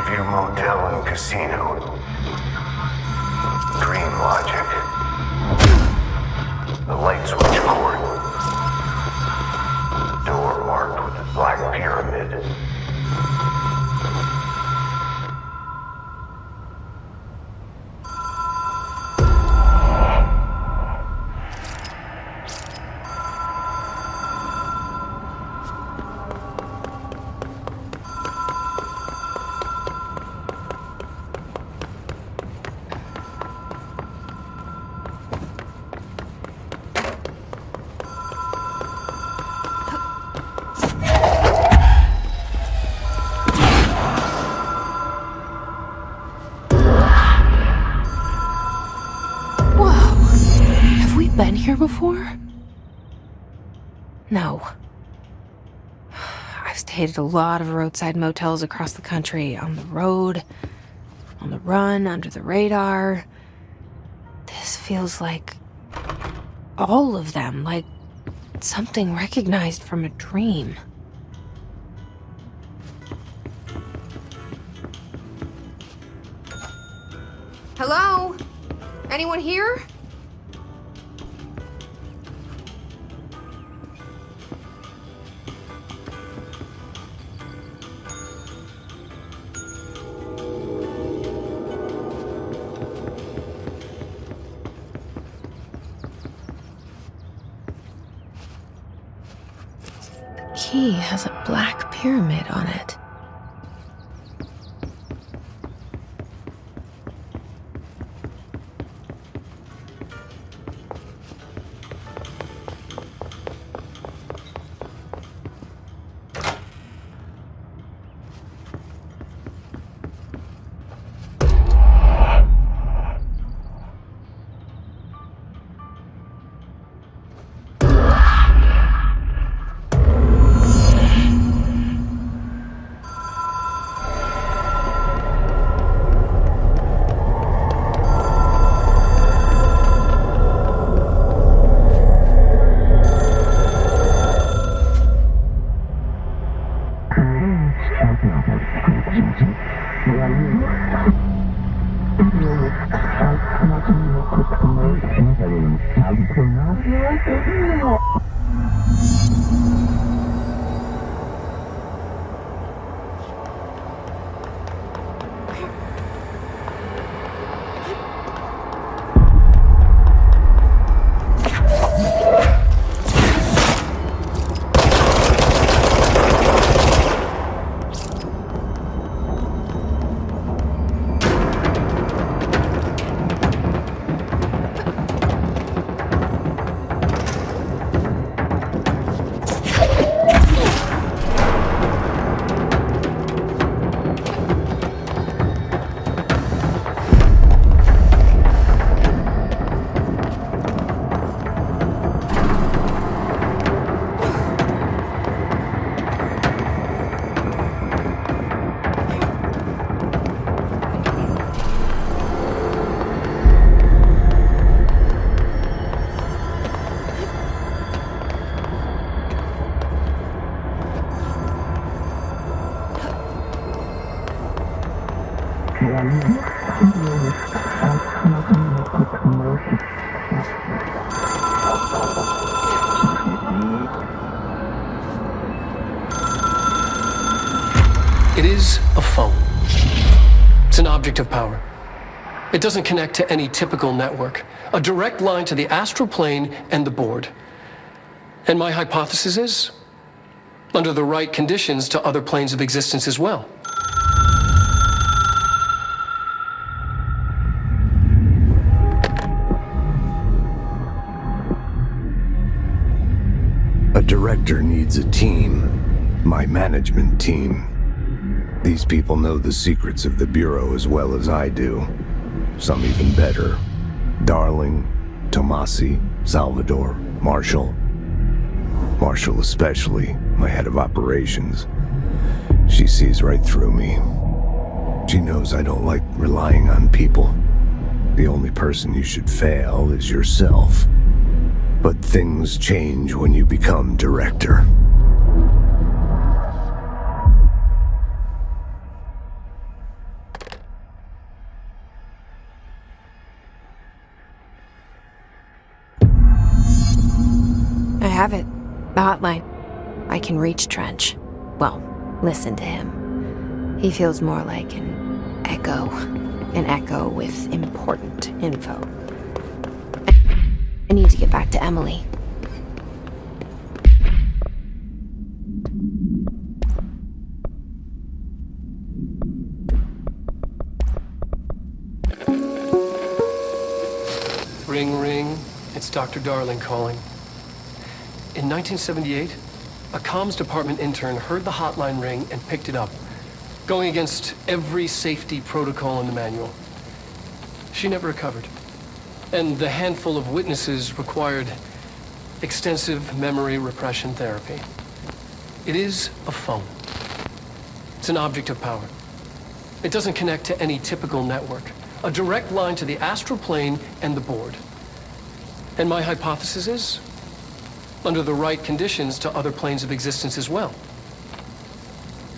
View Motel and Casino. Dream Logic. The light switch cord. Door marked with the Black Pyramid. Been here before? No. I've stayed at a lot of roadside motels across the country, on the road, on the run, under the radar. This feels like all of them, like something recognized from a dream. Hello? Anyone here? Key has a black pyramid on it. It is a phone. It's an object of power. It doesn't connect to any typical network. A direct line to the astral plane and the board. And my hypothesis is, under the right conditions, to other planes of existence as well. A director needs a team. My management team. These people know the secrets of the Bureau as well as I do. Some even better. Darling, Tomasi, Salvador, Marshall. Marshall especially, my head of operations. She sees right through me. She knows I don't like relying on people. The only person you should fail is yourself. But things change when you become director. have it. The hotline. I can reach Trench. Well, listen to him. He feels more like an echo. An echo with important info. I need to get back to Emily. Ring, ring. It's Dr. Darling calling. In 1978, a comms department intern heard the hotline ring and picked it up, going against every safety protocol in the manual. She never recovered. And the handful of witnesses required extensive memory repression therapy. It is a phone. It's an object of power. It doesn't connect to any typical network. A direct line to the astral plane and the board. And my hypothesis is, under the right conditions, to other planes of existence as well.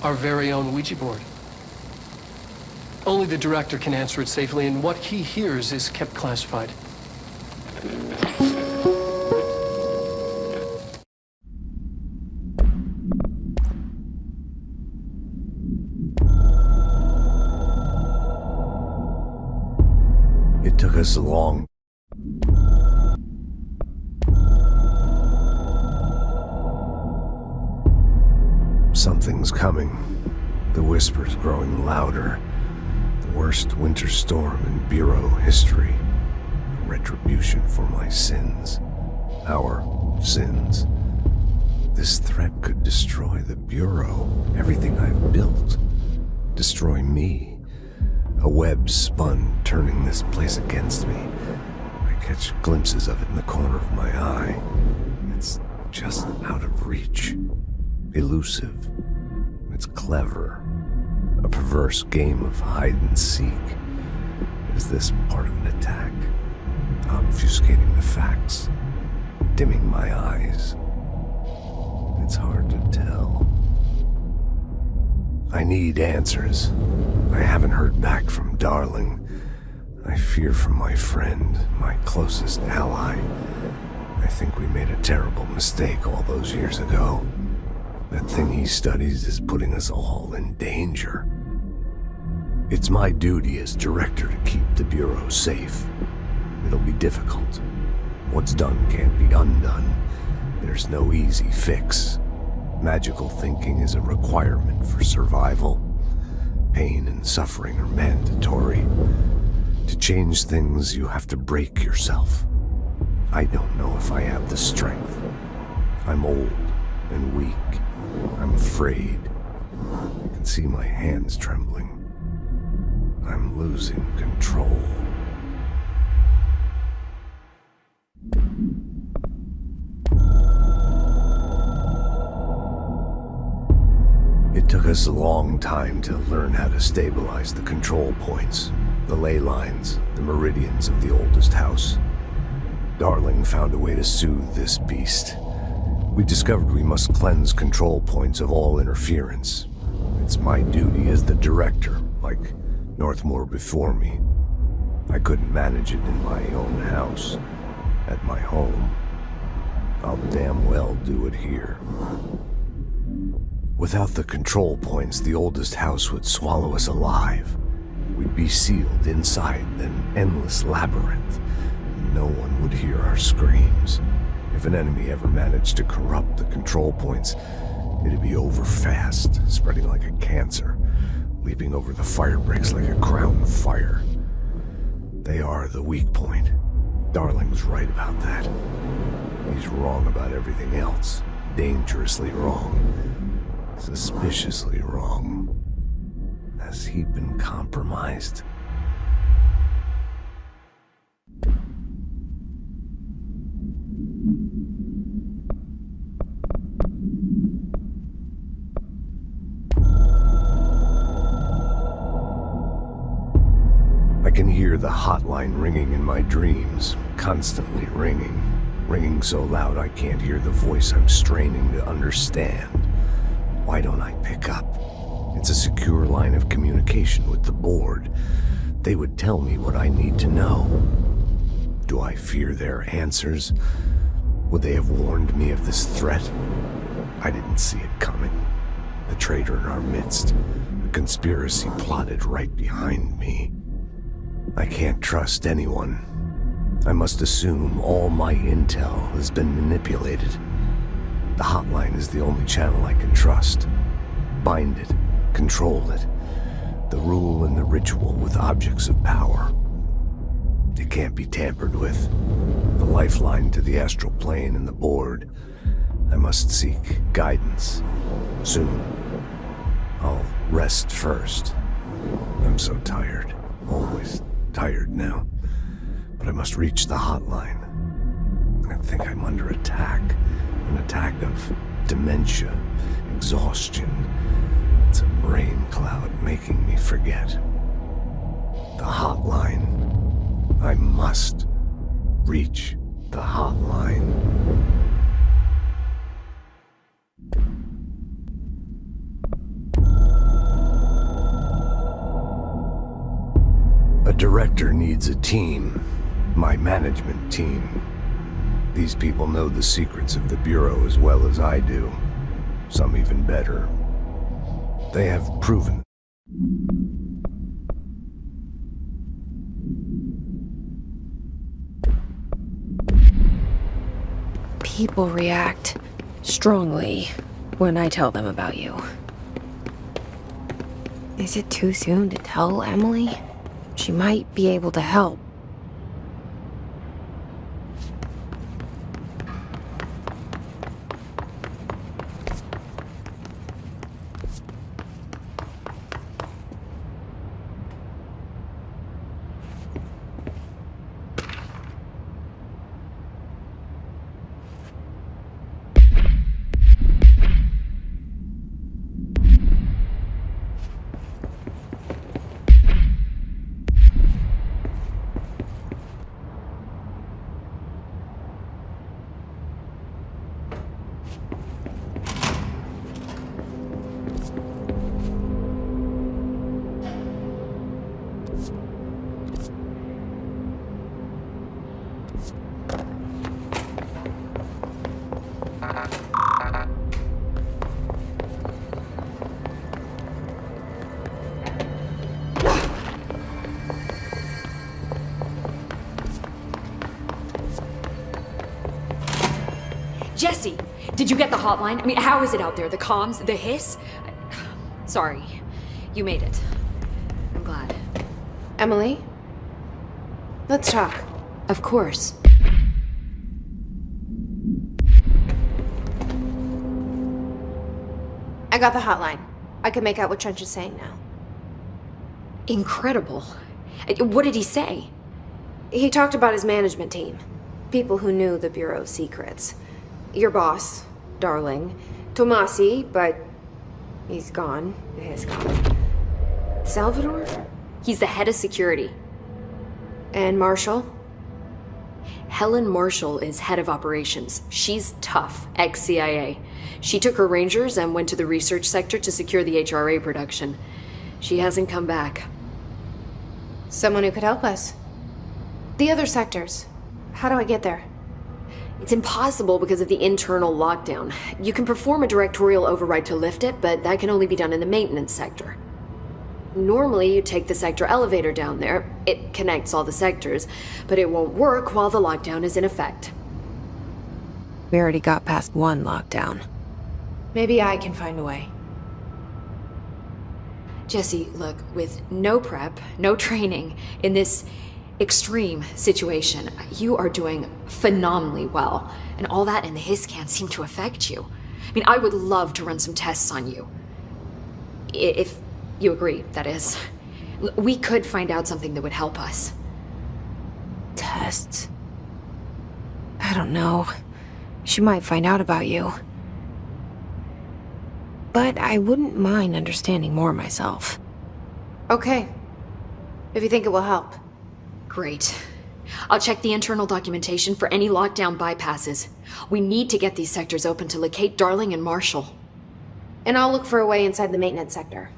Our very own Ouija board. Only the director can answer it safely, and what he hears is kept classified. It took us a long... Something's coming. The whispers growing louder. The worst winter storm in Bureau history. A retribution for my sins. Our sins. This threat could destroy the Bureau. Everything I've built. Destroy me. A web spun, turning this place against me. I catch glimpses of it in the corner of my eye. It's just out of reach. Elusive. It's clever. A perverse game of hide and seek. Is this part of an attack? Obfuscating the facts. Dimming my eyes. It's hard to tell. I need answers. I haven't heard back from Darling. I fear for my friend, my closest ally. I think we made a terrible mistake all those years ago. That thing he studies is putting us all in danger. It's my duty as director to keep the Bureau safe. It'll be difficult. What's done can't be undone. There's no easy fix. Magical thinking is a requirement for survival. Pain and suffering are mandatory. To change things, you have to break yourself. I don't know if I have the strength. I'm old and weak. I'm afraid. I can see my hands trembling. I'm losing control. It took us a long time to learn how to stabilize the control points, the ley lines, the meridians of the oldest house. Darling found a way to soothe this beast. We discovered we must cleanse control points of all interference. It's my duty as the director, like Northmore before me. I couldn't manage it in my own house, at my home. I'll damn well do it here. Without the control points, the oldest house would swallow us alive. We'd be sealed inside an endless labyrinth, and no one would hear our screams. If an enemy ever managed to corrupt the control points, it'd be over fast, spreading like a cancer, leaping over the fire breaks like a crown of fire. They are the weak point. Darling's right about that. He's wrong about everything else. Dangerously wrong. Suspiciously wrong. Has he been compromised? I can hear the hotline ringing in my dreams, constantly ringing. Ringing so loud I can't hear the voice I'm straining to understand. Why don't I pick up? It's a secure line of communication with the board. They would tell me what I need to know. Do I fear their answers? Would they have warned me of this threat? I didn't see it coming. The traitor in our midst, the conspiracy plotted right behind me. I can't trust anyone. I must assume all my intel has been manipulated. The hotline is the only channel I can trust. Bind it, control it. The rule and the ritual with objects of power. It can't be tampered with. The lifeline to the astral plane and the board. I must seek guidance. Soon. I'll rest first. I'm so tired. Always tired now. But I must reach the hotline. I think I'm under attack. An attack of dementia, exhaustion. It's a brain cloud making me forget. The hotline. I must reach the hotline. A director needs a team. My management team. These people know the secrets of the Bureau as well as I do. Some even better. They have proven. People react strongly when I tell them about you. Is it too soon to tell Emily? She might be able to help. Jesse, did you get the hotline? I mean, how is it out there? The comms? The hiss? Sorry. You made it. I'm glad. Emily? Let's talk. Of course. I got the hotline. I can make out what Trench is saying now. Incredible. What did he say? He talked about his management team. People who knew the Bureau's secrets. Your boss, Darling. Tomasi, but he's gone. He's gone. Salvador? He's the head of security. And Marshall? Helen Marshall is head of operations. She's tough, ex-CIA. She took her Rangers and went to the research sector to secure the HRA production. She hasn't come back. Someone who could help us. The other sectors. How do I get there? It's impossible because of the internal lockdown. You can perform a directorial override to lift it, but that can only be done in the maintenance sector. Normally, you take the sector elevator down there. It connects all the sectors, but it won't work while the lockdown is in effect. We already got past one lockdown. Maybe I can find a way. Jesse, look, with no prep, no training, in this extreme situation, you are doing phenomenally well. And all that and the hiss can't seem to affect you. I mean, I would love to run some tests on you. If you agree, that is. We could find out something that would help us. Tests? I don't know. She might find out about you. But I wouldn't mind understanding more myself. Okay. If you think it will help. Great. I'll check the internal documentation for any lockdown bypasses. We need to get these sectors open to locate Darling and Marshall. And I'll look for a way inside the maintenance sector.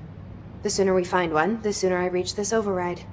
The sooner we find one, the sooner I reach this override.